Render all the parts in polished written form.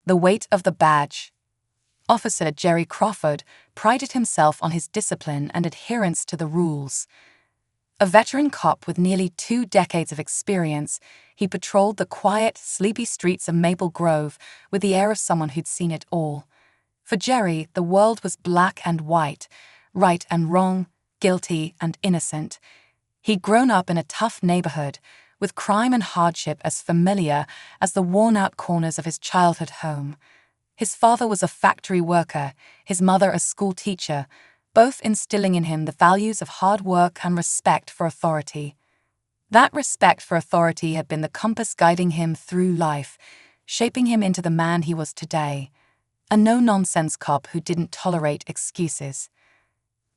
The weight of the badge. Officer Jerry Crawford prided himself on his discipline and adherence to the rules. A veteran cop with nearly 2 decades of experience, he patrolled the quiet, sleepy streets of Maple Grove with the air of someone who'd seen it all. For Jerry, the world was black and white, right and wrong, guilty and innocent. He'd grown up in a tough neighborhood, with crime and hardship as familiar as the worn-out corners of his childhood home. His father was a factory worker, his mother a school teacher, both instilling in him the values of hard work and respect for authority. That respect for authority had been the compass guiding him through life, shaping him into the man he was today. A no-nonsense cop who didn't tolerate excuses.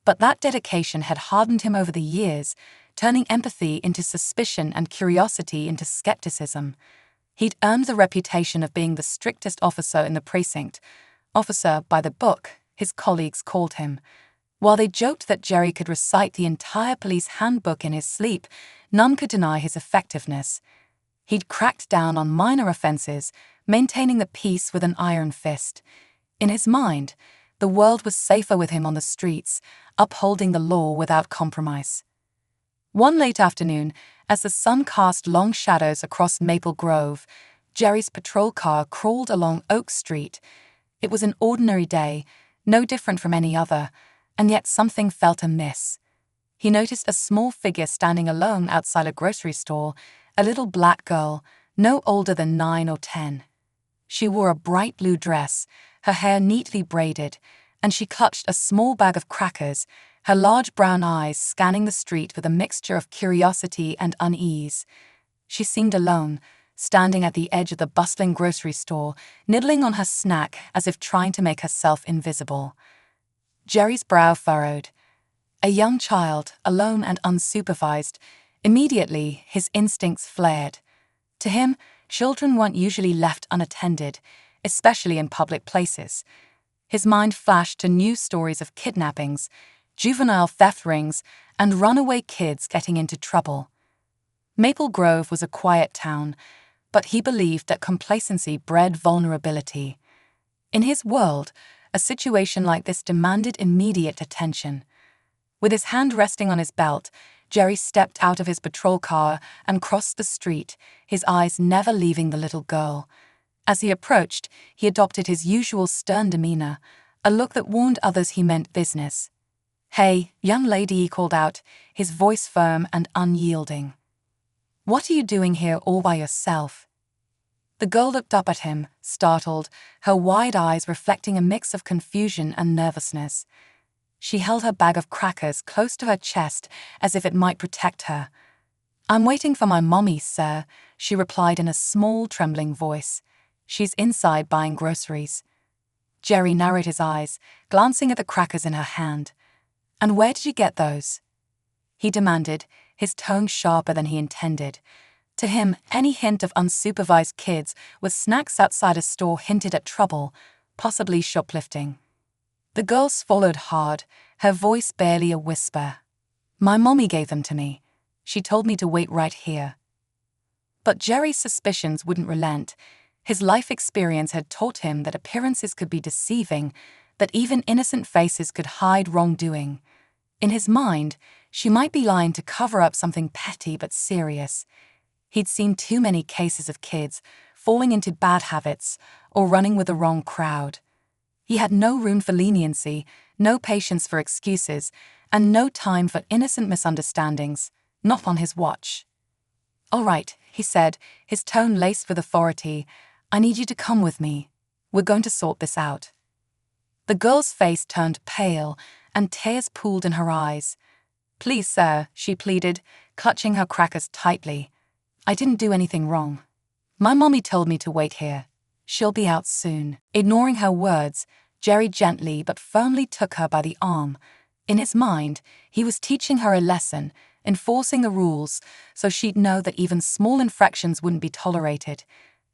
But that dedication had hardened him over the years, turning empathy into suspicion and curiosity into skepticism. He'd earned the reputation of being the strictest officer in the precinct. Officer by the book, his colleagues called him. While they joked that Jerry could recite the entire police handbook in his sleep, none could deny his effectiveness. He'd cracked down on minor offenses, maintaining the peace with an iron fist. In his mind, the world was safer with him on the streets, upholding the law without compromise. One late afternoon, as the sun cast long shadows across Maple Grove, Jerry's patrol car crawled along Oak Street. It was an ordinary day, no different from any other, and yet something felt amiss. He noticed a small figure standing alone outside a grocery store, a little black girl, no older than 9 or 10. She wore a bright blue dress, her hair neatly braided, and she clutched a small bag of crackers, her large brown eyes scanning the street with a mixture of curiosity and unease. She seemed alone, standing at the edge of the bustling grocery store, nibbling on her snack as if trying to make herself invisible. Jerry's brow furrowed. A young child, alone and unsupervised. Immediately, his instincts flared. To him, children weren't usually left unattended, especially in public places. His mind flashed to news stories of kidnappings, juvenile theft rings, and runaway kids getting into trouble. Maple Grove was a quiet town, but he believed that complacency bred vulnerability. In his world, a situation like this demanded immediate attention. With his hand resting on his belt, Jerry stepped out of his patrol car and crossed the street, his eyes never leaving the little girl. As he approached, he adopted his usual stern demeanor, a look that warned others he meant business. "Hey, young lady," he called out, his voice firm and unyielding. "What are you doing here all by yourself?" The girl looked up at him, startled, her wide eyes reflecting a mix of confusion and nervousness. She held her bag of crackers close to her chest as if it might protect her. "I'm waiting for my mommy, sir," she replied in a small, trembling voice. "She's inside buying groceries." Jerry narrowed his eyes, glancing at the crackers in her hand. "And where did you get those?" he demanded, his tone sharper than he intended. To him, any hint of unsupervised kids with snacks outside a store hinted at trouble, possibly shoplifting. The girl swallowed hard, her voice barely a whisper. "My mommy gave them to me. She told me to wait right here." But Jerry's suspicions wouldn't relent. His life experience had taught him that appearances could be deceiving, that even innocent faces could hide wrongdoing. In his mind, she might be lying to cover up something petty but serious. He'd seen too many cases of kids falling into bad habits or running with the wrong crowd. He had no room for leniency, no patience for excuses, and no time for innocent misunderstandings, not on his watch. "All right," he said, his tone laced with authority. "I need you to come with me. We're going to sort this out." The girl's face turned pale, and tears pooled in her eyes. "Please, sir," she pleaded, clutching her crackers tightly. "I didn't do anything wrong. My mommy told me to wait here. She'll be out soon." Ignoring her words, Jerry gently but firmly took her by the arm. In his mind, he was teaching her a lesson, enforcing the rules, so she'd know that even small infractions wouldn't be tolerated.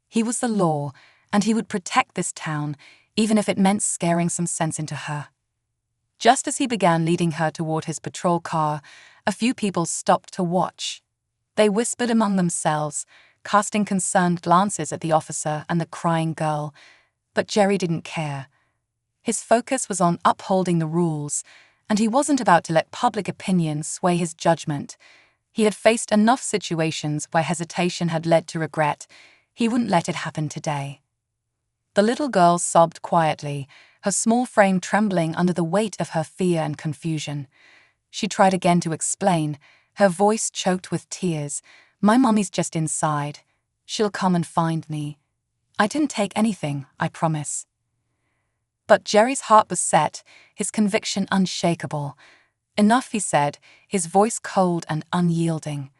He was the law, and he would protect this town, even if it meant scaring some sense into her. Just as he began leading her toward his patrol car, a few people stopped to watch. They whispered among themselves, casting concerned glances at the officer and the crying girl. But Jerry didn't care. His focus was on upholding the rules, and he wasn't about to let public opinion sway his judgment. He had faced enough situations where hesitation had led to regret. He wouldn't let it happen today. The little girl sobbed quietly, her small frame trembling under the weight of her fear and confusion. She tried again to explain, her voice choked with tears. "My mommy's just inside. She'll come and find me. I didn't take anything, I promise." But Jerry's heart was set, his conviction unshakable. "Enough," he said, his voice cold and unyielding.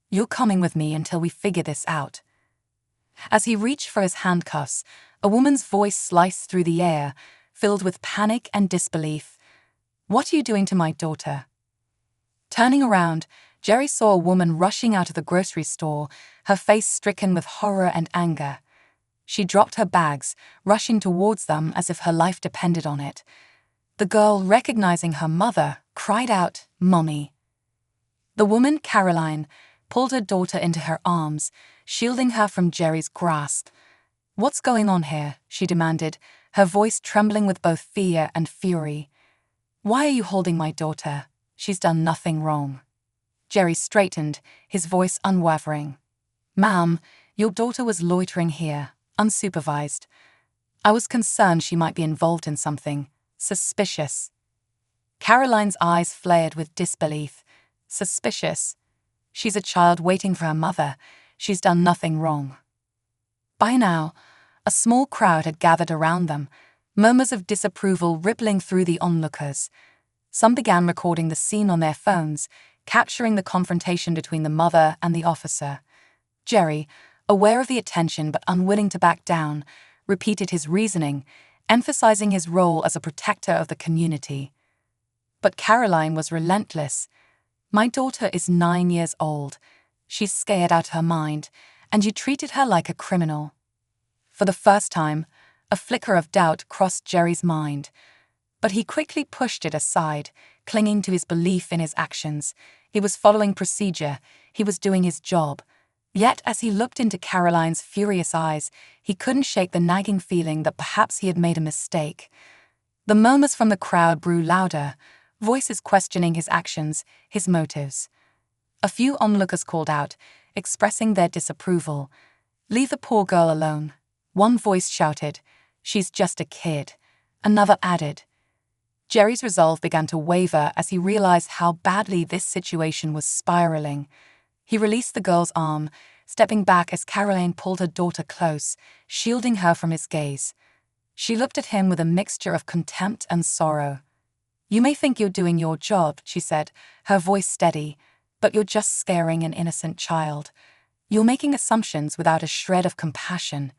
"You're coming with me until we figure this out." As he reached for his handcuffs, a woman's voice sliced through the air, filled with panic and disbelief. "What are you doing to my daughter?" Turning around, Jerry saw a woman rushing out of the grocery store, her face stricken with horror and anger. She dropped her bags, rushing towards them as if her life depended on it. The girl, recognizing her mother, cried out, "Mommy." The woman, Caroline, pulled her daughter into her arms, shielding her from Jerry's grasp. "What's going on here?" she demanded, her voice trembling with both fear and fury. "Why are you holding my daughter? She's done nothing wrong." Jerry straightened, his voice unwavering. "Ma'am, your daughter was loitering here, unsupervised. I was concerned she might be involved in something suspicious." Caroline's eyes flared with disbelief. "Suspicious? She's a child waiting for her mother. She's done nothing wrong." By now, a small crowd had gathered around them, murmurs of disapproval rippling through the onlookers. Some began recording the scene on their phones, capturing the confrontation between the mother and the officer. Jerry, aware of the attention but unwilling to back down, repeated his reasoning, emphasizing his role as a protector of the community. But Caroline was relentless. "My daughter is 9 years old. She's scared out of her mind, and you treated her like a criminal." For the first time, a flicker of doubt crossed Jerry's mind. But he quickly pushed it aside, clinging to his belief in his actions. He was following procedure, he was doing his job. Yet as he looked into Caroline's furious eyes, he couldn't shake the nagging feeling that perhaps he had made a mistake. The murmurs from the crowd grew louder, voices questioning his actions, his motives. A few onlookers called out, expressing their disapproval. "Leave the poor girl alone." One voice shouted, "She's just a kid." Another added. Jerry's resolve began to waver as he realized how badly this situation was spiraling. He released the girl's arm, stepping back as Caroline pulled her daughter close, shielding her from his gaze. She looked at him with a mixture of contempt and sorrow. "You may think you're doing your job," she said, her voice steady, "but you're just scaring an innocent child. You're making assumptions without a shred of compassion."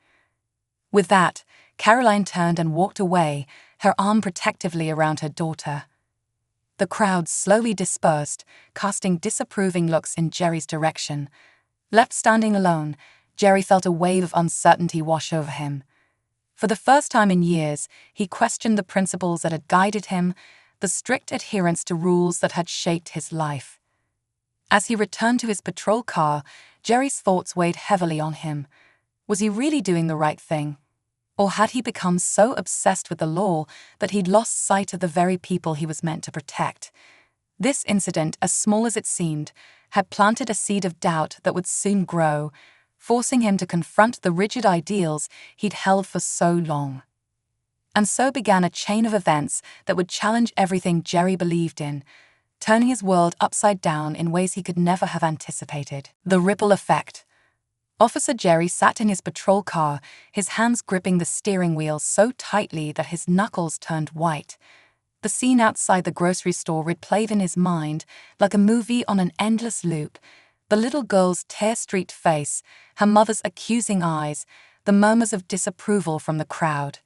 With that, Caroline turned and walked away, her arm protectively around her daughter. The crowd slowly dispersed, casting disapproving looks in Jerry's direction. Left standing alone, Jerry felt a wave of uncertainty wash over him. For the first time in years, he questioned the principles that had guided him, the strict adherence to rules that had shaped his life. As he returned to his patrol car, Jerry's thoughts weighed heavily on him. Was he really doing the right thing? Or had he become so obsessed with the law that he'd lost sight of the very people he was meant to protect? This incident, as small as it seemed, had planted a seed of doubt that would soon grow, forcing him to confront the rigid ideals he'd held for so long. And so began a chain of events that would challenge everything Jerry believed in, turning his world upside down in ways he could never have anticipated. The ripple effect. Officer Jerry sat in his patrol car, his hands gripping the steering wheel so tightly that his knuckles turned white. The scene outside the grocery store replayed in his mind like a movie on an endless loop. The little girl's tear-streaked face, her mother's accusing eyes, the murmurs of disapproval from the crowd.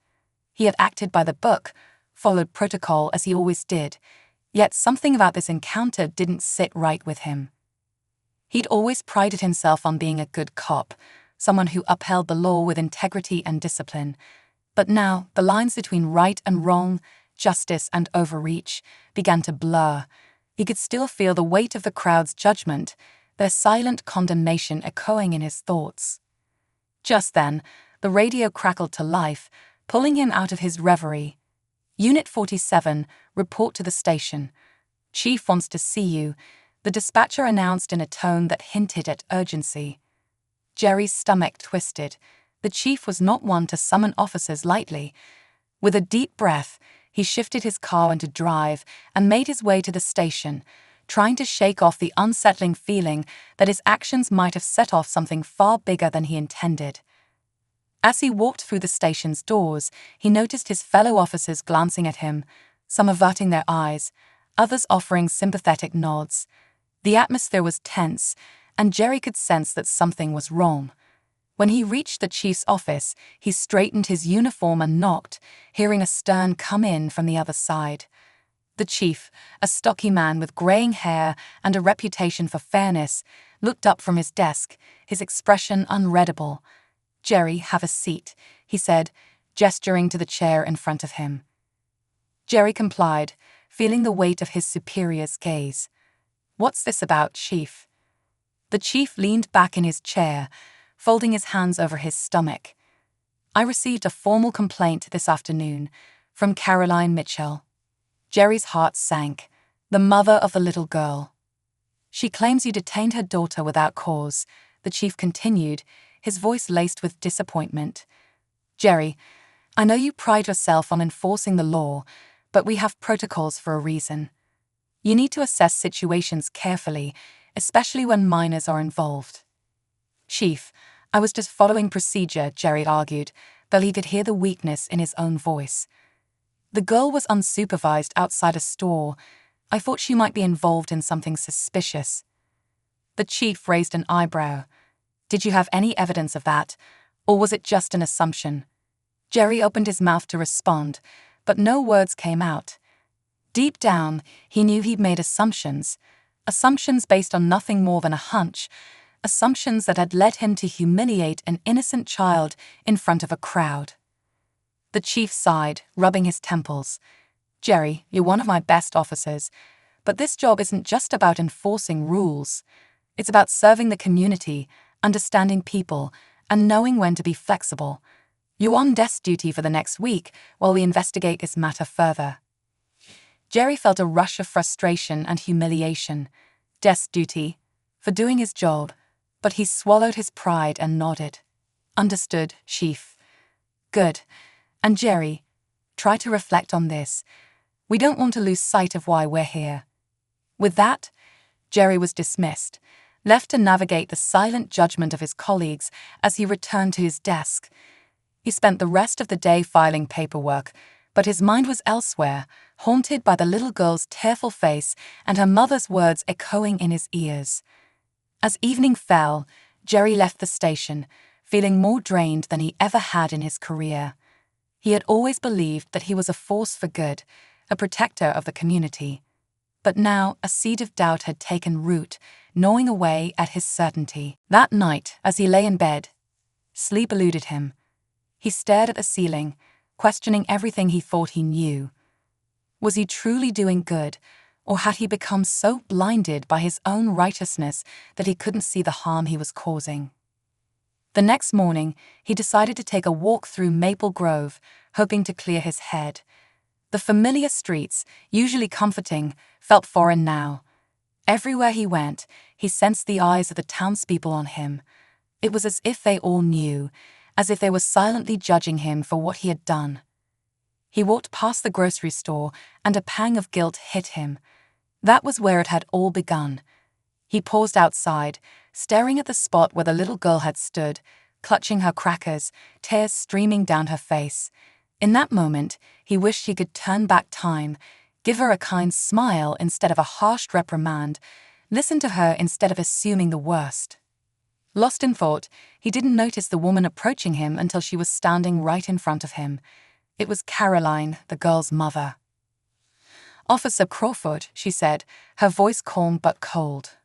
He had acted by the book, followed protocol as he always did, yet something about this encounter didn't sit right with him. He'd always prided himself on being a good cop, someone who upheld the law with integrity and discipline. But now, the lines between right and wrong, justice and overreach, began to blur. He could still feel the weight of the crowd's judgment, their silent condemnation echoing in his thoughts. Just then, the radio crackled to life, pulling him out of his reverie. "Unit 47, report to the station. Chief wants to see you," the dispatcher announced in a tone that hinted at urgency. Jerry's stomach twisted. The chief was not one to summon officers lightly. With a deep breath, he shifted his car into drive and made his way to the station, trying to shake off the unsettling feeling that his actions might have set off something far bigger than he intended. As he walked through the station's doors, he noticed his fellow officers glancing at him, some averting their eyes, others offering sympathetic nods. The atmosphere was tense, and Jerry could sense that something was wrong. When he reached the chief's office, he straightened his uniform and knocked, hearing a stern "come in" from the other side. The chief, a stocky man with graying hair and a reputation for fairness, looked up from his desk, his expression unreadable. "Jerry, have a seat," he said, gesturing to the chair in front of him. Jerry complied, feeling the weight of his superior's gaze. "What's this about, Chief?" The chief leaned back in his chair, folding his hands over his stomach. "I received a formal complaint this afternoon from Caroline Mitchell." Jerry's heart sank. The mother of the little girl. "She claims you detained her daughter without cause," the chief continued, his voice laced with disappointment. "Jerry, I know you pride yourself on enforcing the law, but we have protocols for a reason. You need to assess situations carefully, especially when minors are involved." "Chief, I was just following procedure," Jerry argued, though he could hear the weakness in his own voice. "The girl was unsupervised outside a store. I thought she might be involved in something suspicious." The chief raised an eyebrow. "Did you have any evidence of that, or was it just an assumption?" Jerry opened his mouth to respond, but no words came out. Deep down, he knew he'd made assumptions based on nothing more than a hunch, assumptions that had led him to humiliate an innocent child in front of a crowd. The chief sighed, rubbing his temples. "Jerry, you're one of my best officers, but this job isn't just about enforcing rules. It's about serving the community, understanding people, and knowing when to be flexible. You're on desk duty for the next week while we investigate this matter further." Jerry felt a rush of frustration and humiliation. Desk duty, for doing his job, but he swallowed his pride and nodded. "Understood, Chief." "Good. And Jerry, try to reflect on this. We don't want to lose sight of why we're here." With that, Jerry was dismissed, left to navigate the silent judgment of his colleagues as he returned to his desk. He spent the rest of the day filing paperwork, but his mind was elsewhere, haunted by the little girl's tearful face and her mother's words echoing in his ears. As evening fell, Jerry left the station, feeling more drained than he ever had in his career. He had always believed that he was a force for good, a protector of the community. But now a seed of doubt had taken root, gnawing away at his certainty. That night, as he lay in bed, sleep eluded him. He stared at the ceiling, questioning everything he thought he knew. Was he truly doing good, or had he become so blinded by his own righteousness that he couldn't see the harm he was causing? The next morning, he decided to take a walk through Maple Grove, hoping to clear his head. The familiar streets, usually comforting, felt foreign now. Everywhere he went, he sensed the eyes of the townspeople on him. It was as if they all knew, as if they were silently judging him for what he had done. He walked past the grocery store, and a pang of guilt hit him. That was where it had all begun. He paused outside, staring at the spot where the little girl had stood, clutching her crackers, tears streaming down her face. In that moment, he wished he could turn back time, give her a kind smile instead of a harsh reprimand, listen to her instead of assuming the worst. Lost in thought, he didn't notice the woman approaching him until she was standing right in front of him. It was Caroline, the girl's mother. "Officer Crawford," she said, her voice calm but cold.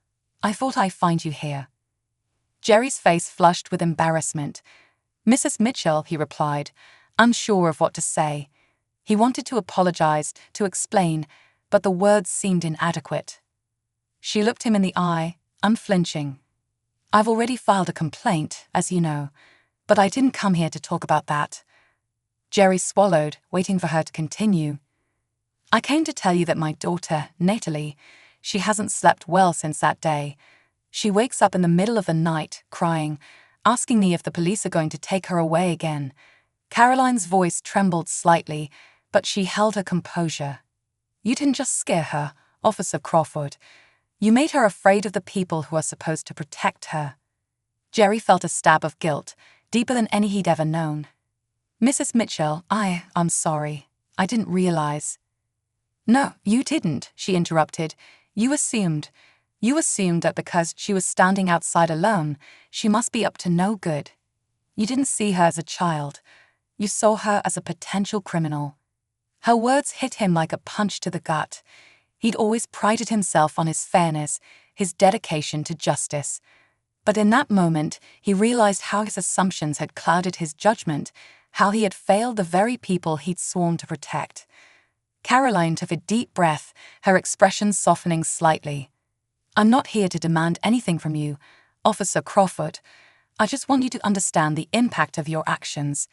"I thought I'd find you here." Jerry's face flushed with embarrassment. "Mrs. Mitchell," he replied, unsure of what to say. He wanted to apologize, to explain, but the words seemed inadequate. She looked him in the eye, unflinching. "I've already filed a complaint, as you know, but I didn't come here to talk about that." Jerry swallowed, waiting for her to continue. I came to tell you that my daughter, Natalie, she hasn't slept well since that day. She wakes up in the middle of the night, crying, asking me if the police are going to take her away again. Caroline's voice trembled slightly, but she held her composure. You didn't just scare her, Officer Crawford. You made her afraid of the people who are supposed to protect her. Jerry felt a stab of guilt, deeper than any he'd ever known. Mrs. Mitchell, I'm sorry. I didn't realize. No, you didn't, she interrupted. You assumed that because she was standing outside alone, she must be up to no good. You didn't see her as a child. You saw her as a potential criminal. Her words hit him like a punch to the gut. He'd always prided himself on his fairness, his dedication to justice. But in that moment, he realized how his assumptions had clouded his judgment, how he had failed the very people he'd sworn to protect. Caroline took a deep breath, her expression softening slightly. I'm not here to demand anything from you, Officer Crawford. I just want you to understand the impact of your actions.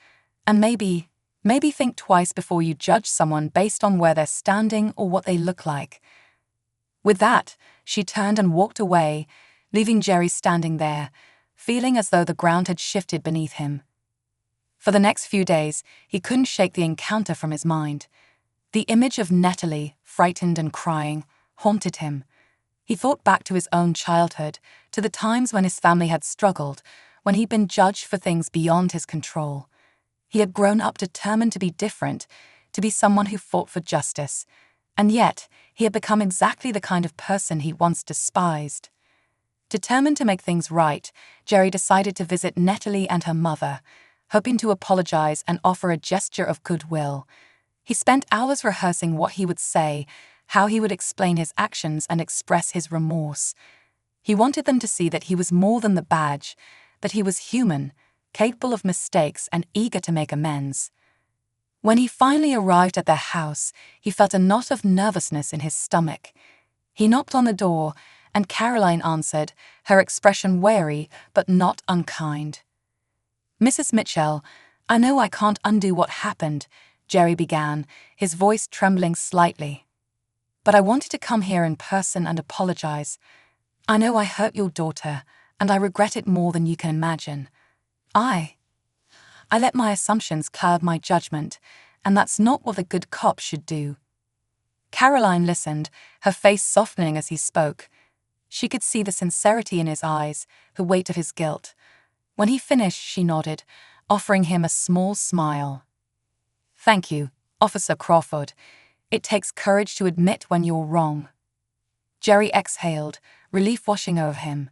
And maybe think twice before you judge someone based on where they're standing or what they look like. With that, she turned and walked away, leaving Jerry standing there, feeling as though the ground had shifted beneath him. For the next few days, he couldn't shake the encounter from his mind. The image of Natalie, frightened and crying, haunted him. He thought back to his own childhood, to the times when his family had struggled, when he'd been judged for things beyond his control. He had grown up determined to be different, to be someone who fought for justice, and yet he had become exactly the kind of person he once despised. Determined to make things right, Jerry decided to visit Natalie and her mother, hoping to apologize and offer a gesture of goodwill. He spent hours rehearsing what he would say, how he would explain his actions and express his remorse. He wanted them to see that he was more than the badge, that he was human, capable of mistakes and eager to make amends. When he finally arrived at their house, he felt a knot of nervousness in his stomach. He knocked on the door, and Caroline answered, her expression wary but not unkind. Mrs. Mitchell, I know I can't undo what happened, Jerry began, his voice trembling slightly. But I wanted to come here in person and apologize. I know I hurt your daughter, and I regret it more than you can imagine. I let my assumptions cloud my judgment, and that's not what a good cop should do. Caroline listened, her face softening as he spoke. She could see the sincerity in his eyes, the weight of his guilt. When he finished, she nodded, offering him a small smile. Thank you, Officer Crawford. It takes courage to admit when you're wrong. Jerry exhaled, relief washing over him.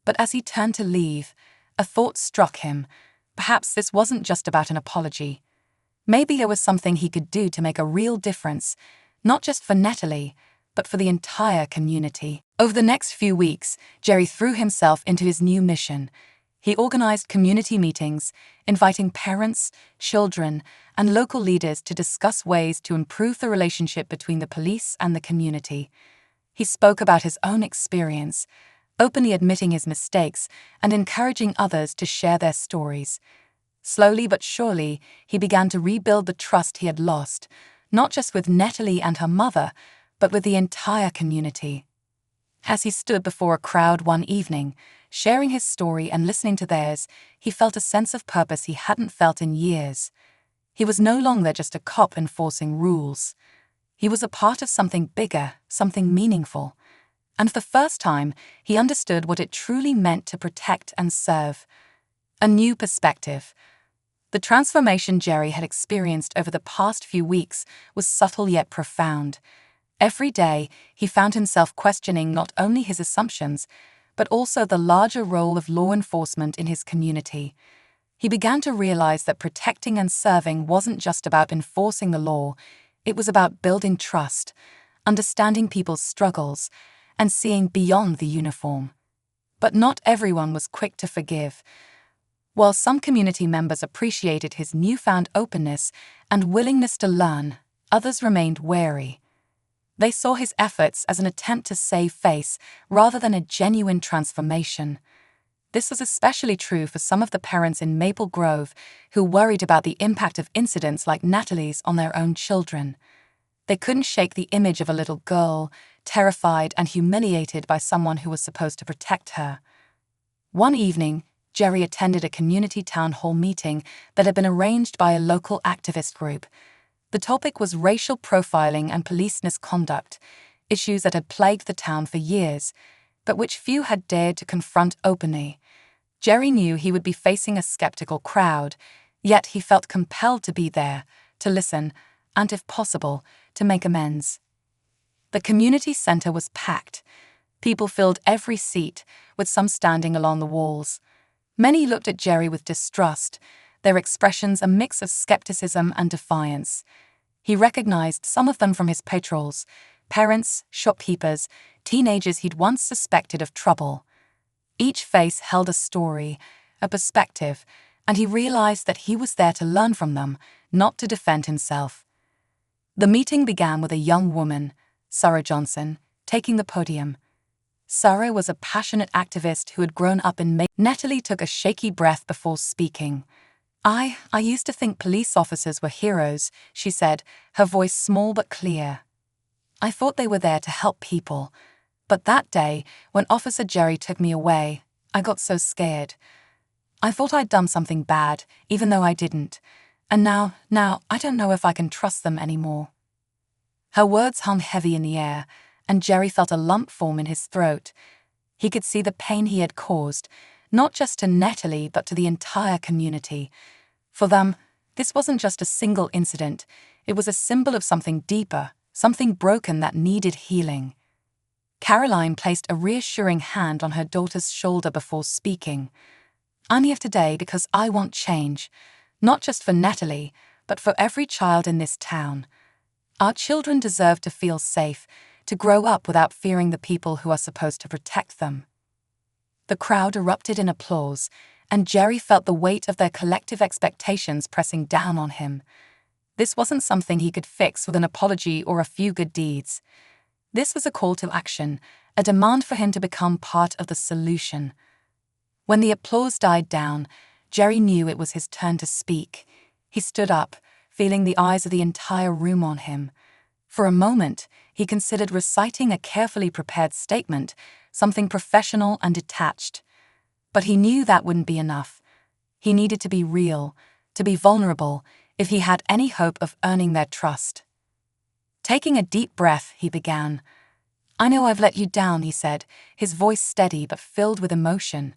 But as he turned to leave, a thought struck him. Perhaps this wasn't just about an apology. Maybe there was something he could do to make a real difference, not just for Natalie, but for the entire community. Over the next few weeks, Jerry threw himself into his new mission. He organized community meetings, inviting parents, children, and local leaders to discuss ways to improve the relationship between the police and the community. He spoke about his own experience, openly admitting his mistakes and encouraging others to share their stories. Slowly but surely, he began to rebuild the trust he had lost, not just with Natalie and her mother, but with the entire community. As he stood before a crowd one evening, sharing his story and listening to theirs, he felt a sense of purpose he hadn't felt in years. He was no longer just a cop enforcing rules. He was a part of something bigger, something meaningful. And for the first time, he understood what it truly meant to protect and serve. A new perspective. The transformation Jerry had experienced over the past few weeks was subtle yet profound. Every day, he found himself questioning not only his assumptions, but also the larger role of law enforcement in his community. He began to realize that protecting and serving wasn't just about enforcing the law, it was about building trust, understanding people's struggles, and seeing beyond the uniform. But not everyone was quick to forgive. While some community members appreciated his newfound openness and willingness to learn, others remained wary. They saw his efforts as an attempt to save face rather than a genuine transformation. This was especially true for some of the parents in Maple Grove who worried about the impact of incidents like Natalie's on their own children. They couldn't shake the image of a little girl, terrified and humiliated by someone who was supposed to protect her. One evening, Jerry attended a community town hall meeting that had been arranged by a local activist group. The topic was racial profiling and police misconduct, issues that had plagued the town for years, but which few had dared to confront openly. Jerry knew he would be facing a skeptical crowd, yet he felt compelled to be there, to listen, and if possible, to make amends. The community center was packed. People filled every seat, with some standing along the walls. Many looked at Jerry with distrust, their expressions a mix of skepticism and defiance. He recognized some of them from his patrols, parents, shopkeepers, teenagers he'd once suspected of trouble. Each face held a story, a perspective, and he realized that he was there to learn from them, not to defend himself. The meeting began with a young woman, Sarah Johnson, taking the podium. Sarah was a passionate activist who had grown up in Natalie took a shaky breath before speaking. I used to think police officers were heroes, she said, her voice small but clear. I thought they were there to help people. But that day, when Officer Jerry took me away, I got so scared. I thought I'd done something bad, even though I didn't. And now I don't know if I can trust them anymore. Her words hung heavy in the air, and Jerry felt a lump form in his throat. He could see the pain he had caused, not just to Natalie but to the entire community. For them, this wasn't just a single incident, it was a symbol of something deeper, something broken that needed healing. Caroline placed a reassuring hand on her daughter's shoulder before speaking. I'm here today because I want change, not just for Natalie, but for every child in this town. Our children deserve to feel safe, to grow up without fearing the people who are supposed to protect them. The crowd erupted in applause, and Jerry felt the weight of their collective expectations pressing down on him. This wasn't something he could fix with an apology or a few good deeds. This was a call to action, a demand for him to become part of the solution. When the applause died down, Jerry knew it was his turn to speak. He stood up, feeling the eyes of the entire room on him. For a moment, he considered reciting a carefully prepared statement, something professional and detached. But he knew that wouldn't be enough. He needed to be real, to be vulnerable, if he had any hope of earning their trust. Taking a deep breath, he began. I know I've let you down, he said, his voice steady but filled with emotion.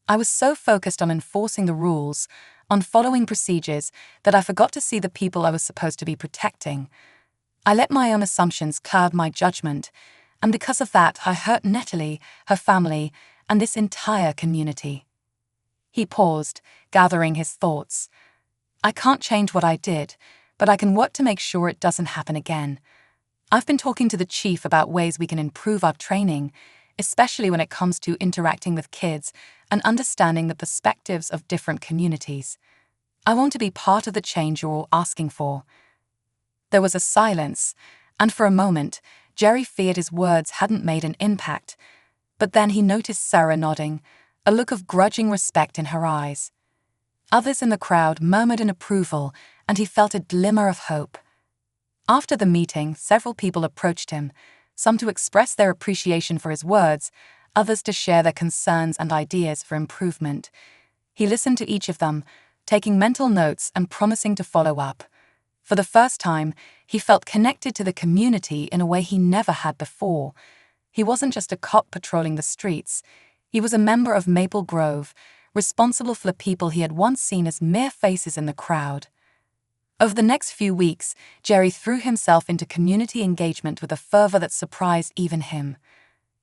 I was so focused on enforcing the rules, on following procedures, that I forgot to see the people I was supposed to be protecting. I let my own assumptions cloud my judgment, and because of that, I hurt Natalie, her family, and this entire community. He paused, gathering his thoughts. I can't change what I did, but I can work to make sure it doesn't happen again. I've been talking to the chief about ways we can improve our training, especially when it comes to interacting with kids and understanding the perspectives of different communities. I want to be part of the change you're all asking for. There was a silence, and for a moment, Jerry feared his words hadn't made an impact. But then he noticed Sarah nodding, a look of grudging respect in her eyes. Others in the crowd murmured in approval, and he felt a glimmer of hope. After the meeting, several people approached him, some to express their appreciation for his words, others to share their concerns and ideas for improvement. He listened to each of them, taking mental notes and promising to follow up. For the first time, he felt connected to the community in a way he never had before. He wasn't just a cop patrolling the streets. He was a member of Maple Grove, responsible for the people he had once seen as mere faces in the crowd. Over the next few weeks, Jerry threw himself into community engagement with a fervor that surprised even him.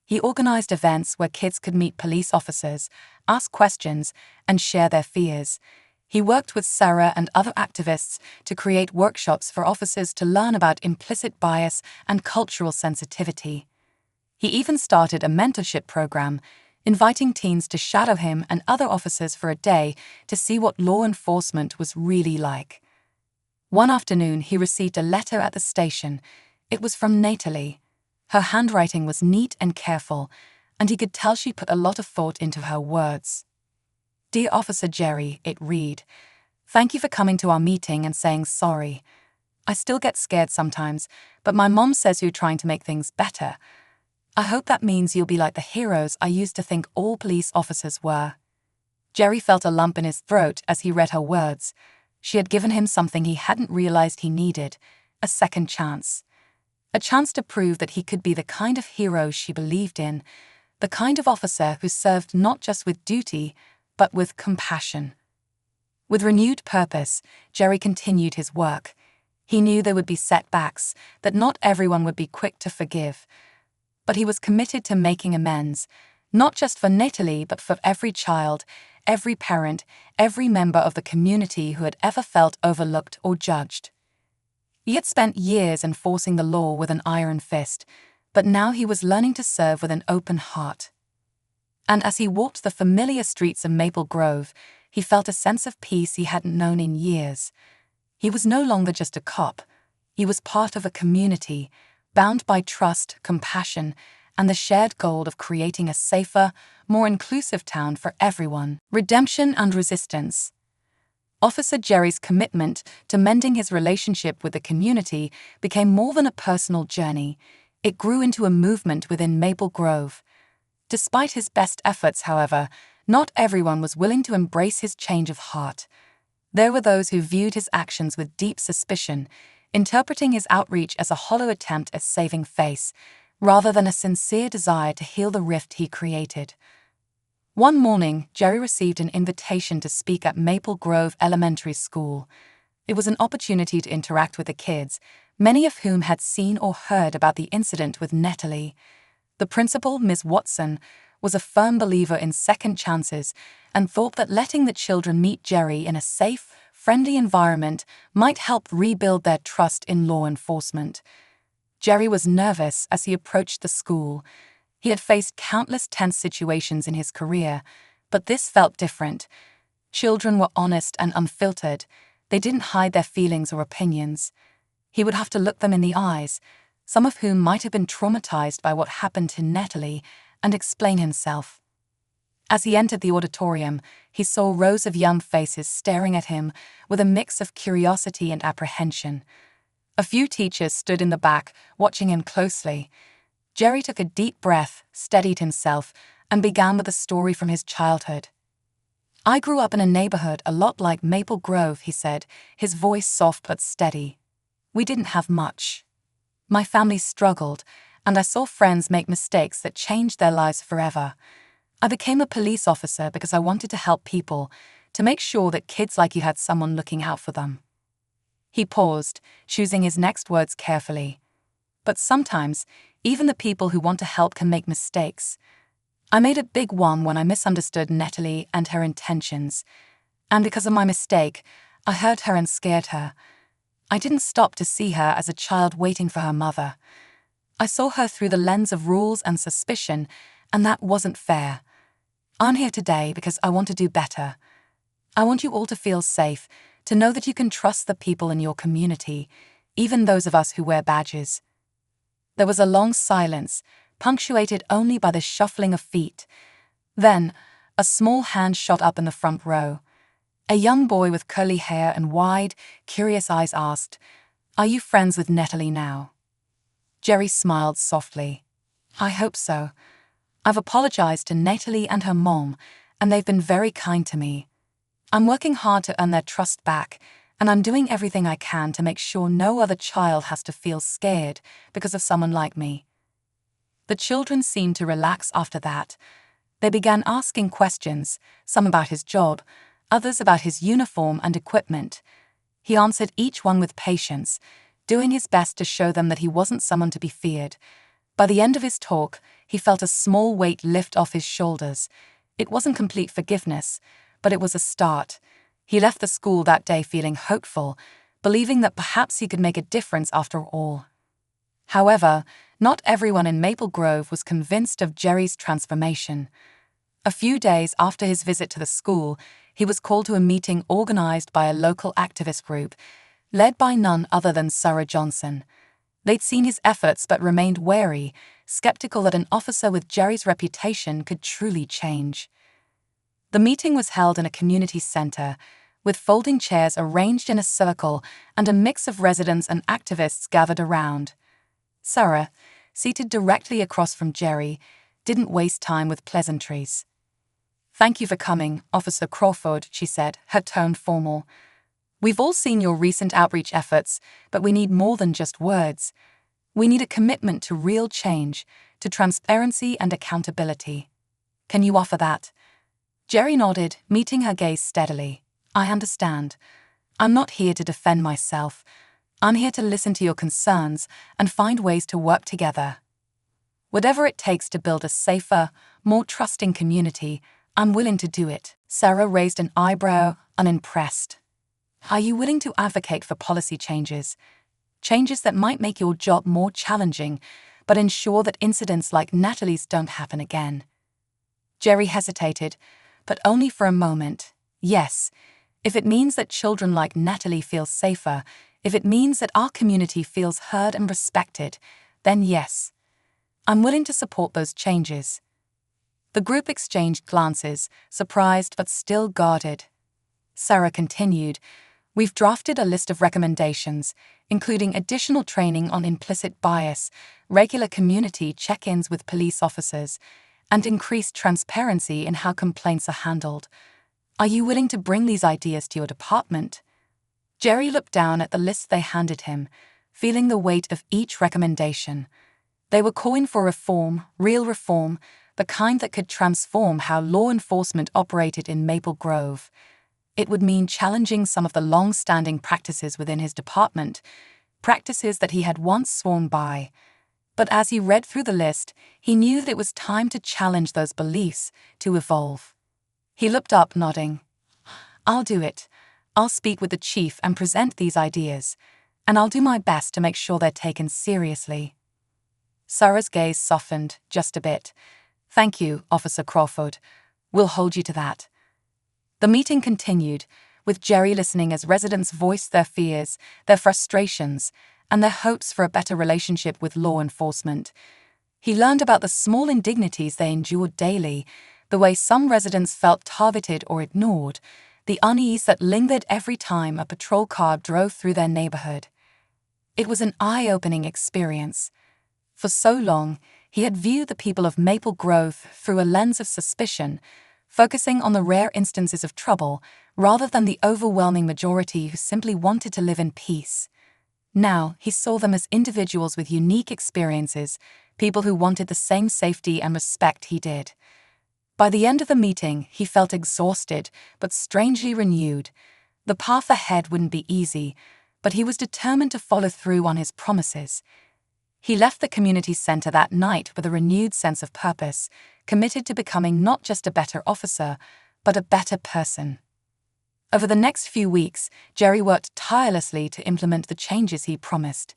He organized events where kids could meet police officers, ask questions, and share their fears. He worked with Sarah and other activists to create workshops for officers to learn about implicit bias and cultural sensitivity. He even started a mentorship program, inviting teens to shadow him and other officers for a day to see what law enforcement was really like. One afternoon, he received a letter at the station. It was from Natalie. Her handwriting was neat and careful, and he could tell she put a lot of thought into her words. "Dear Officer Jerry," it read, "thank you for coming to our meeting and saying sorry. I still get scared sometimes, but my mom says you're trying to make things better. I hope that means you'll be like the heroes I used to think all police officers were." Jerry felt a lump in his throat as he read her words. She had given him something he hadn't realized he needed, a second chance. A chance to prove that he could be the kind of hero she believed in, the kind of officer who served not just with duty, but with compassion. With renewed purpose, Jerry continued his work. He knew there would be setbacks, that not everyone would be quick to forgive. But he was committed to making amends, not just for Natalie, but for every child, every parent, every member of the community who had ever felt overlooked or judged. He had spent years enforcing the law with an iron fist, but now he was learning to serve with an open heart. And as he walked the familiar streets of Maple Grove, he felt a sense of peace he hadn't known in years. He was no longer just a cop. He was part of a community, bound by trust, compassion, and the shared goal of creating a safer, more inclusive town for everyone. Redemption and resistance. Officer Jerry's commitment to mending his relationship with the community became more than a personal journey. It grew into a movement within Maple Grove. Despite his best efforts, however, not everyone was willing to embrace his change of heart. There were those who viewed his actions with deep suspicion, interpreting his outreach as a hollow attempt at saving face, rather than a sincere desire to heal the rift he created. One morning, Jerry received an invitation to speak at Maple Grove Elementary School. It was an opportunity to interact with the kids, many of whom had seen or heard about the incident with Natalie. The principal, Ms. Watson, was a firm believer in second chances and thought that letting the children meet Jerry in a safe, friendly environment might help rebuild their trust in law enforcement. Jerry was nervous as he approached the school. He had faced countless tense situations in his career, but this felt different. Children were honest and unfiltered. They didn't hide their feelings or opinions. He would have to look them in the eyes, some of whom might have been traumatized by what happened to Natalie, and explain himself. As he entered the auditorium, he saw rows of young faces staring at him with a mix of curiosity and apprehension. A few teachers stood in the back, watching him closely. Jerry took a deep breath, steadied himself, and began with a story from his childhood. "I grew up in a neighborhood a lot like Maple Grove," he said, his voice soft but steady. "We didn't have much. My family struggled, and I saw friends make mistakes that changed their lives forever. I became a police officer because I wanted to help people, to make sure that kids like you had someone looking out for them." He paused, choosing his next words carefully. "But sometimes, even the people who want to help can make mistakes. I made a big one when I misunderstood Natalie and her intentions. And because of my mistake, I hurt her and scared her. I didn't stop to see her as a child waiting for her mother. I saw her through the lens of rules and suspicion, and that wasn't fair. I'm here today because I want to do better. I want you all to feel safe, to know that you can trust the people in your community, even those of us who wear badges." There was a long silence, punctuated only by the shuffling of feet. Then, a small hand shot up in the front row. A young boy with curly hair and wide, curious eyes asked, "Are you friends with Natalie now?" Jerry smiled softly. "I hope so. I've apologized to Natalie and her mom, and they've been very kind to me. I'm working hard to earn their trust back, and I'm doing everything I can to make sure no other child has to feel scared because of someone like me." The children seemed to relax after that. They began asking questions, some about his job, others about his uniform and equipment. He answered each one with patience, doing his best to show them that he wasn't someone to be feared. By the end of his talk, he felt a small weight lift off his shoulders. It wasn't complete forgiveness, but it was a start. He left the school that day feeling hopeful, believing that perhaps he could make a difference after all. However, not everyone in Maple Grove was convinced of Jerry's transformation. A few days after his visit to the school, he was called to a meeting organized by a local activist group, led by none other than Sarah Johnson. They'd seen his efforts but remained wary, skeptical that an officer with Jerry's reputation could truly change. The meeting was held in a community center, with folding chairs arranged in a circle and a mix of residents and activists gathered around. Sarah, seated directly across from Jerry, didn't waste time with pleasantries. "Thank you for coming, Officer Crawford," she said, her tone formal. "We've all seen your recent outreach efforts, but we need more than just words. We need a commitment to real change, to transparency and accountability. Can you offer that?" Jerry nodded, meeting her gaze steadily. "I understand. I'm not here to defend myself. I'm here to listen to your concerns and find ways to work together. Whatever it takes to build a safer, more trusting community, I'm willing to do it." Sarah raised an eyebrow, unimpressed. "Are you willing to advocate for policy changes? Changes that might make your job more challenging, but ensure that incidents like Natalie's don't happen again?" Jerry hesitated, but only for a moment. "Yes, if it means that children like Natalie feel safer, if it means that our community feels heard and respected, then yes. I'm willing to support those changes." The group exchanged glances, surprised but still guarded. Sarah continued, "We've drafted a list of recommendations, including additional training on implicit bias, regular community check-ins with police officers, and increased transparency in how complaints are handled. Are you willing to bring these ideas to your department?" Jerry looked down at the list they handed him, feeling the weight of each recommendation. They were calling for reform, real reform, the kind that could transform how law enforcement operated in Maple Grove. It would mean challenging some of the long-standing practices within his department, practices that he had once sworn by. But as he read through the list, he knew that it was time to challenge those beliefs, to evolve. He looked up, nodding. "I'll do it. I'll speak with the chief and present these ideas, and I'll do my best to make sure they're taken seriously." Sarah's gaze softened just a bit. "Thank you, Officer Crawford. We'll hold you to that." The meeting continued, with Jerry listening as residents voiced their fears, their frustrations, and their hopes for a better relationship with law enforcement. He learned about the small indignities they endured daily, the way some residents felt targeted or ignored, the unease that lingered every time a patrol car drove through their neighborhood. It was an eye-opening experience. For so long, he had viewed the people of Maple Grove through a lens of suspicion, focusing on the rare instances of trouble rather than the overwhelming majority who simply wanted to live in peace. Now, he saw them as individuals with unique experiences, people who wanted the same safety and respect he did. By the end of the meeting, he felt exhausted, but strangely renewed. The path ahead wouldn't be easy, but he was determined to follow through on his promises. He left the community center that night with a renewed sense of purpose, committed to becoming not just a better officer, but a better person. Over the next few weeks, Jerry worked tirelessly to implement the changes he promised.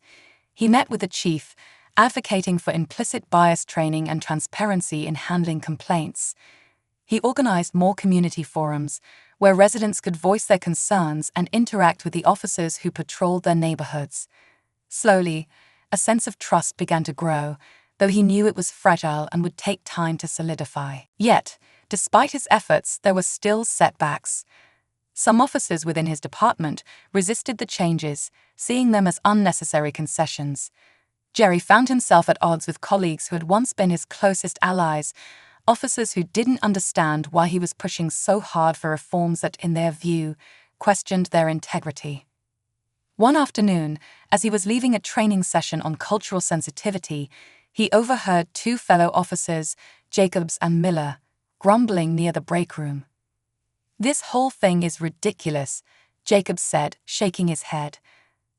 He met with the chief, advocating for implicit bias training and transparency in handling complaints. He organized more community forums, where residents could voice their concerns and interact with the officers who patrolled their neighborhoods. Slowly, a sense of trust began to grow, though he knew it was fragile and would take time to solidify. Yet, despite his efforts, there were still setbacks. Some officers within his department resisted the changes, seeing them as unnecessary concessions. Jerry found himself at odds with colleagues who had once been his closest allies, officers who didn't understand why he was pushing so hard for reforms that, in their view, questioned their integrity. One afternoon, as he was leaving a training session on cultural sensitivity, he overheard two fellow officers, Jacobs and Miller, grumbling near the break room. "This whole thing is ridiculous," Jacobs said, shaking his head.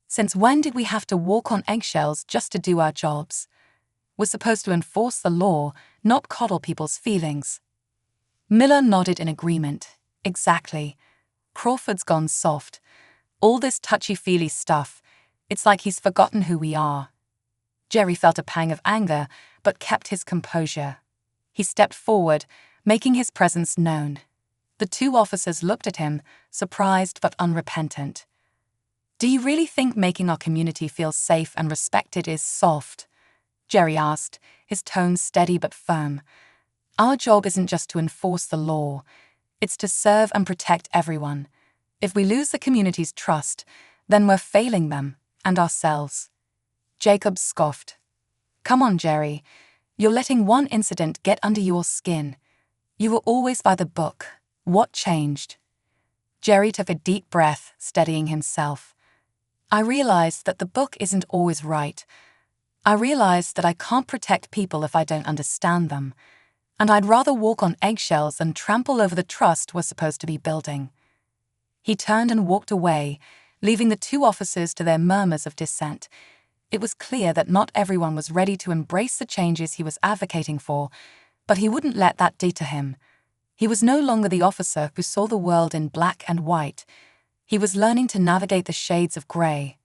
"Since when did we have to walk on eggshells just to do our jobs? We're supposed to enforce the law, not coddle people's feelings." Miller nodded in agreement. "Exactly. Crawford's gone soft. All this touchy-feely stuff, it's like he's forgotten who we are." Jerry felt a pang of anger, but kept his composure. He stepped forward, making his presence known. The two officers looked at him, surprised but unrepentant. "Do you really think making our community feel safe and respected is soft?" Jerry asked, his tone steady but firm. "Our job isn't just to enforce the law. It's to serve and protect everyone. If we lose the community's trust, then we're failing them and ourselves." Jacob scoffed. "Come on, Jerry. You're letting one incident get under your skin. You were always by the book. What changed?" Jerry took a deep breath, steadying himself. "I realized that the book isn't always right. I realized that I can't protect people if I don't understand them. And I'd rather walk on eggshells than trample over the trust we're supposed to be building." He turned and walked away, leaving the two officers to their murmurs of dissent. It was clear that not everyone was ready to embrace the changes he was advocating for, but he wouldn't let that deter him. He was no longer the officer who saw the world in black and white. He was learning to navigate the shades of grey.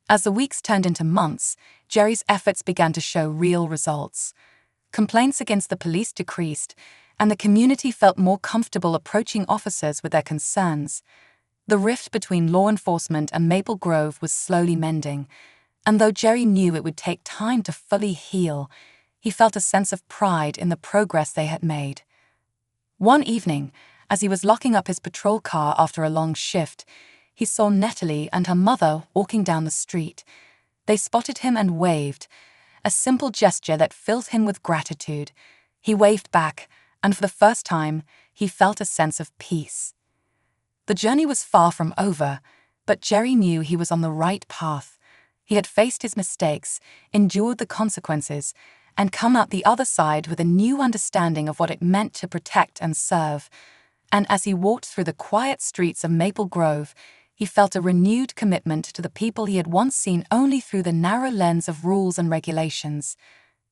As the weeks turned into months, Jerry's efforts began to show real results. Complaints against the police decreased, and the community felt more comfortable approaching officers with their concerns. The rift between law enforcement and Maple Grove was slowly mending, and though Jerry knew it would take time to fully heal, he felt a sense of pride in the progress they had made. One evening, as he was locking up his patrol car after a long shift, he saw Natalie and her mother walking down the street. They spotted him and waved, a simple gesture that filled him with gratitude. He waved back, and for the first time, he felt a sense of peace. The journey was far from over, but Jerry knew he was on the right path. He had faced his mistakes, endured the consequences, and come out the other side with a new understanding of what it meant to protect and serve. And as he walked through the quiet streets of Maple Grove, he felt a renewed commitment to the people he had once seen only through the narrow lens of rules and regulations.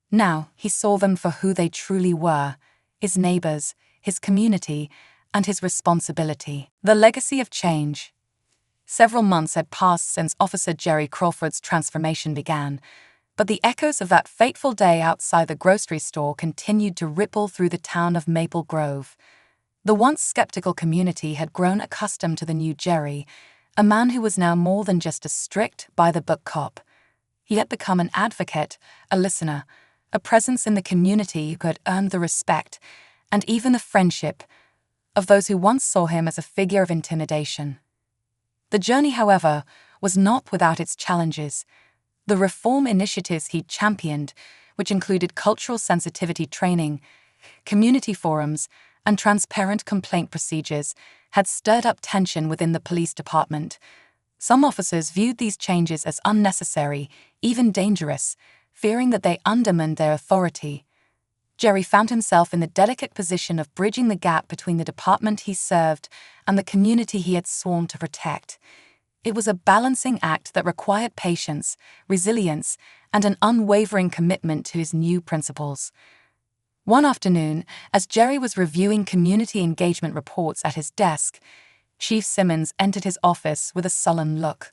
Now he saw them for who they truly were: his neighbors, his community, and his responsibility. The legacy of change. Several months had passed since Officer Jerry Crawford's transformation began, but the echoes of that fateful day outside the grocery store continued to ripple through the town of Maple Grove. The once skeptical community had grown accustomed to the new Jerry, a man who was now more than just a strict, by-the-book cop. He had become an advocate, a listener, a presence in the community who had earned the respect, and even the friendship, of those who once saw him as a figure of intimidation. The journey, however, was not without its challenges. The reform initiatives he championed, which included cultural sensitivity training, community forums, and transparent complaint procedures, had stirred up tension within the police department. Some officers viewed these changes as unnecessary, even dangerous, fearing that they undermined their authority. Jerry found himself in the delicate position of bridging the gap between the department he served and the community he had sworn to protect. It was a balancing act that required patience, resilience, and an unwavering commitment to his new principles. One afternoon, as Jerry was reviewing community engagement reports at his desk, Chief Simmons entered his office with a sullen look.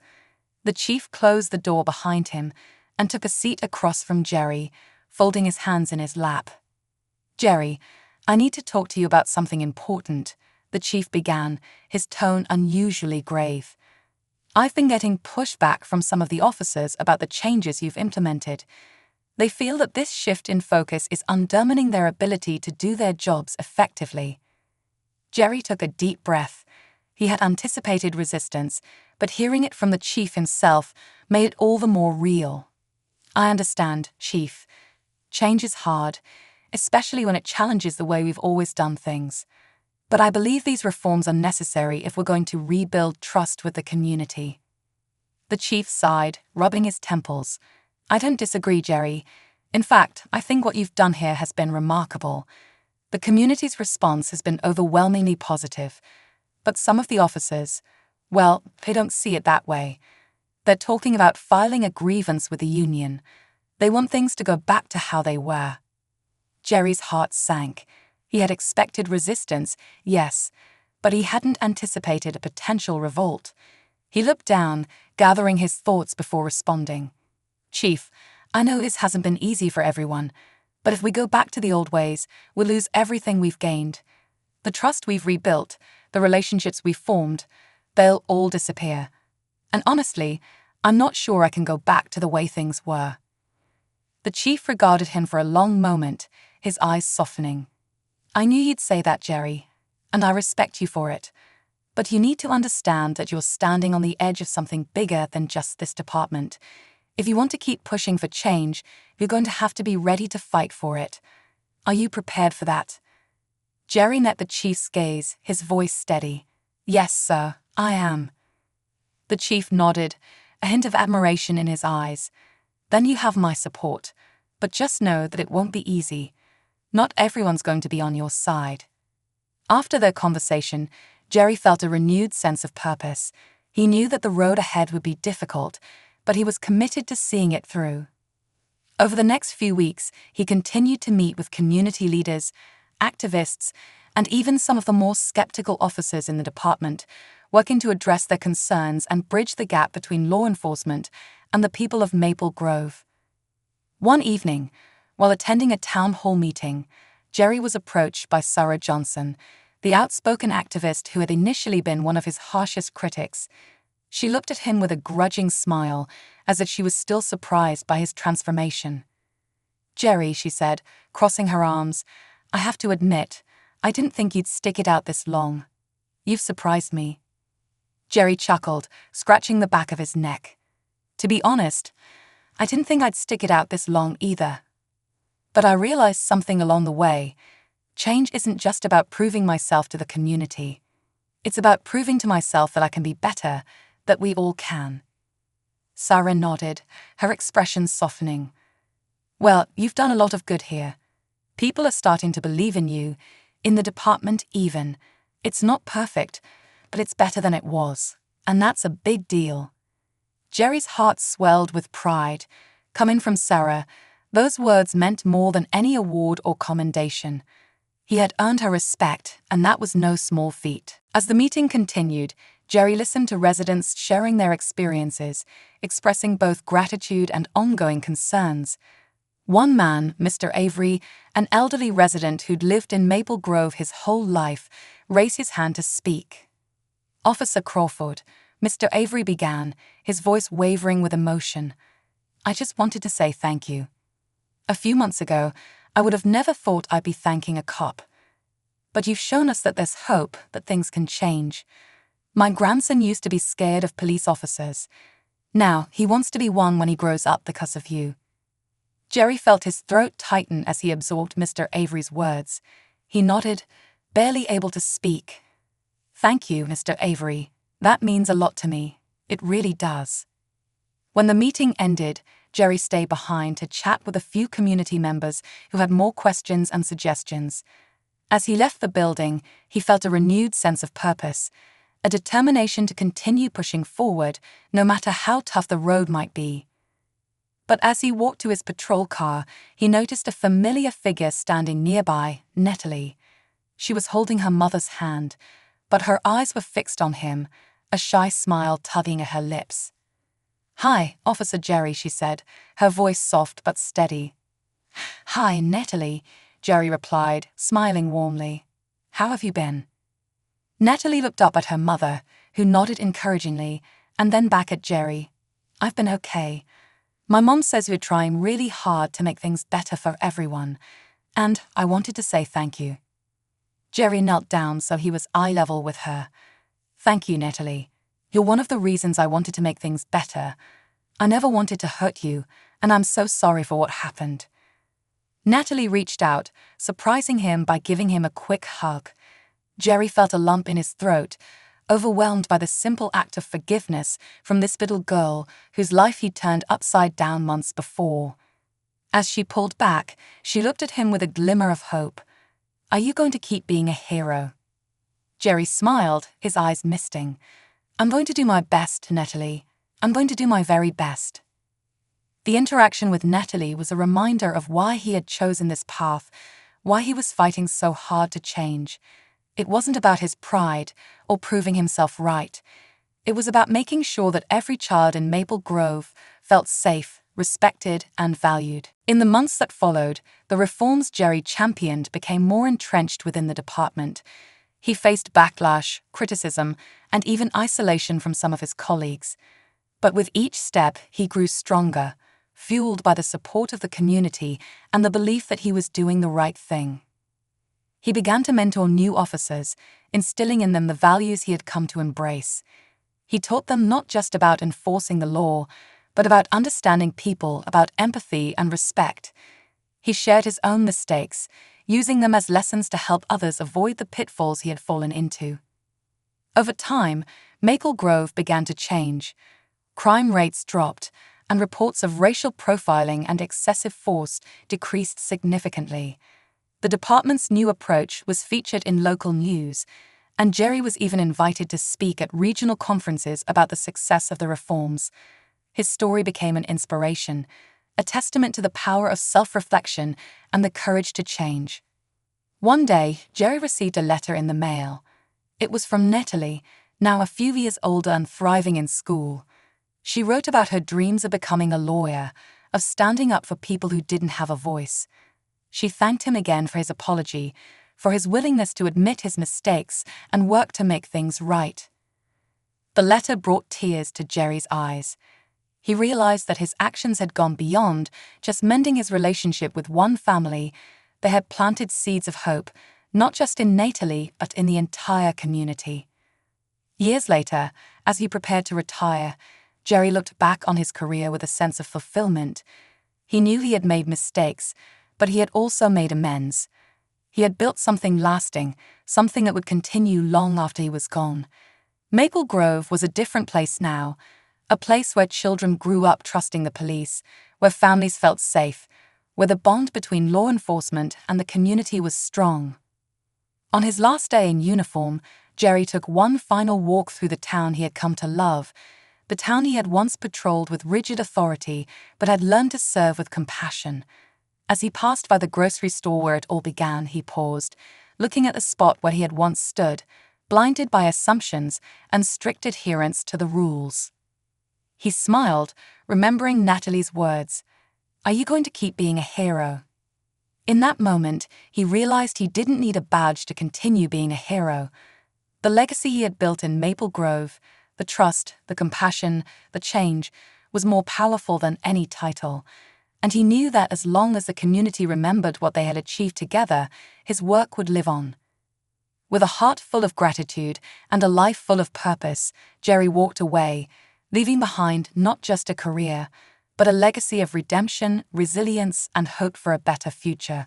The chief closed the door behind him and took a seat across from Jerry, folding his hands in his lap. "Jerry, I need to talk to you about something important," the chief began, his tone unusually grave. "I've been getting pushback from some of the officers about the changes you've implemented. They feel that this shift in focus is undermining their ability to do their jobs effectively." Jerry took a deep breath. He had anticipated resistance, but hearing it from the chief himself made it all the more real. "I understand, Chief. Change is hard, especially when it challenges the way we've always done things. But I believe these reforms are necessary if we're going to rebuild trust with the community." The chief sighed, rubbing his temples. "I don't disagree, Jerry. In fact, I think what you've done here has been remarkable. The community's response has been overwhelmingly positive. But some of the officers, well, they don't see it that way. They're talking about filing a grievance with the union. They want things to go back to how they were." Jerry's heart sank. He had expected resistance, yes, but he hadn't anticipated a potential revolt. He looked down, gathering his thoughts before responding. "Chief, I know this hasn't been easy for everyone, but if we go back to the old ways, we'll lose everything we've gained. The trust we've rebuilt, the relationships we've formed, they'll all disappear. And honestly, I'm not sure I can go back to the way things were." The chief regarded him for a long moment, his eyes softening. "I knew you'd say that, Jerry, and I respect you for it. But you need to understand that you're standing on the edge of something bigger than just this department. If you want to keep pushing for change, you're going to have to be ready to fight for it. Are you prepared for that?" Jerry met the chief's gaze, his voice steady. "Yes, sir, I am." The chief nodded, a hint of admiration in his eyes. "Then you have my support, but just know that it won't be easy. Not everyone's going to be on your side." After their conversation, Jerry felt a renewed sense of purpose. He knew that the road ahead would be difficult, but he was committed to seeing it through. Over the next few weeks, he continued to meet with community leaders, activists, and even some of the more skeptical officers in the department, working to address their concerns and bridge the gap between law enforcement and the people of Maple Grove. One evening, while attending a town hall meeting, Jerry was approached by Sarah Johnson, the outspoken activist who had initially been one of his harshest critics. She looked at him with a grudging smile, as if she was still surprised by his transformation. "Jerry," she said, crossing her arms, "I have to admit, I didn't think you'd stick it out this long. You've surprised me." Jerry chuckled, scratching the back of his neck. "To be honest, I didn't think I'd stick it out this long either. But I realized something along the way. Change isn't just about proving myself to the community. It's about proving to myself that I can be better, that we all can." Sarah nodded, her expression softening. "Well, you've done a lot of good here. People are starting to believe in you, in the department even. It's not perfect, but it's better than it was, and that's a big deal." Jerry's heart swelled with pride. Coming from Sarah, those words meant more than any award or commendation. He had earned her respect, and that was no small feat. As the meeting continued, Jerry listened to residents sharing their experiences, expressing both gratitude and ongoing concerns. One man, Mr. Avery, an elderly resident who'd lived in Maple Grove his whole life, raised his hand to speak. "Officer Crawford," Mr. Avery began, his voice wavering with emotion, "I just wanted to say thank you. A few months ago, I would have never thought I'd be thanking a cop. But you've shown us that there's hope, that things can change. My grandson used to be scared of police officers. Now he wants to be one when he grows up because of you." Jerry felt his throat tighten as he absorbed Mr. Avery's words. He nodded, barely able to speak. "Thank you, Mr. Avery. That means a lot to me. It really does." When the meeting ended, Jerry stayed behind to chat with a few community members who had more questions and suggestions. As he left the building, he felt a renewed sense of purpose, a determination to continue pushing forward, no matter how tough the road might be. But as he walked to his patrol car, he noticed a familiar figure standing nearby, Natalie. She was holding her mother's hand, but her eyes were fixed on him, a shy smile tugging at her lips. "Hi, Officer Jerry," she said, her voice soft but steady. "Hi, Natalie," Jerry replied, smiling warmly. "How have you been?" Natalie looked up at her mother, who nodded encouragingly, and then back at Jerry. "I've been okay. My mom says you're trying really hard to make things better for everyone, and I wanted to say thank you." Jerry knelt down so he was eye level with her. "Thank you, Natalie. You're one of the reasons I wanted to make things better. I never wanted to hurt you, and I'm so sorry for what happened." Natalie reached out, surprising him by giving him a quick hug. Jerry felt a lump in his throat, overwhelmed by the simple act of forgiveness from this little girl whose life he'd turned upside down months before. As she pulled back, she looked at him with a glimmer of hope. "Are you going to keep being a hero?" Jerry smiled, his eyes misting. "I'm going to do my best, Natalie. I'm going to do my very best." The interaction with Natalie was a reminder of why he had chosen this path, why he was fighting so hard to change. It wasn't about his pride or proving himself right. It was about making sure that every child in Maple Grove felt safe, respected, and valued. In the months that followed, the reforms Jerry championed became more entrenched within the department. He faced backlash, criticism, and even isolation from some of his colleagues. But with each step, he grew stronger, fueled by the support of the community and the belief that he was doing the right thing. He began to mentor new officers, instilling in them the values he had come to embrace. He taught them not just about enforcing the law, but about understanding people, about empathy and respect. He shared his own mistakes, using them as lessons to help others avoid the pitfalls he had fallen into. Over time, Maple Grove began to change. Crime rates dropped, and reports of racial profiling and excessive force decreased significantly. The department's new approach was featured in local news, and Jerry was even invited to speak at regional conferences about the success of the reforms. His story became an inspiration, a testament to the power of self-reflection and the courage to change. One day, Jerry received a letter in the mail. It was from Natalie, now a few years older and thriving in school. She wrote about her dreams of becoming a lawyer, of standing up for people who didn't have a voice. She thanked him again for his apology, for his willingness to admit his mistakes and work to make things right. The letter brought tears to Jerry's eyes. He realized that his actions had gone beyond just mending his relationship with one family. They had planted seeds of hope, not just in Natalie, but in the entire community. Years later, as he prepared to retire, Jerry looked back on his career with a sense of fulfillment. He knew he had made mistakes, but he had also made amends. He had built something lasting, something that would continue long after he was gone. Maple Grove was a different place now, a place where children grew up trusting the police, where families felt safe, where the bond between law enforcement and the community was strong. On his last day in uniform, Jerry took one final walk through the town he had come to love, the town he had once patrolled with rigid authority but had learned to serve with compassion. As he passed by the grocery store where it all began, he paused, looking at the spot where he had once stood, blinded by assumptions and strict adherence to the rules. He smiled, remembering Natalie's words, "Are you going to keep being a hero?" In that moment, he realized he didn't need a badge to continue being a hero. The legacy he had built in Maple Grove, the trust, the compassion, the change, was more powerful than any title, and he knew that as long as the community remembered what they had achieved together, his work would live on. With a heart full of gratitude and a life full of purpose, Jerry walked away, leaving behind not just a career, but a legacy of redemption, resilience, and hope for a better future.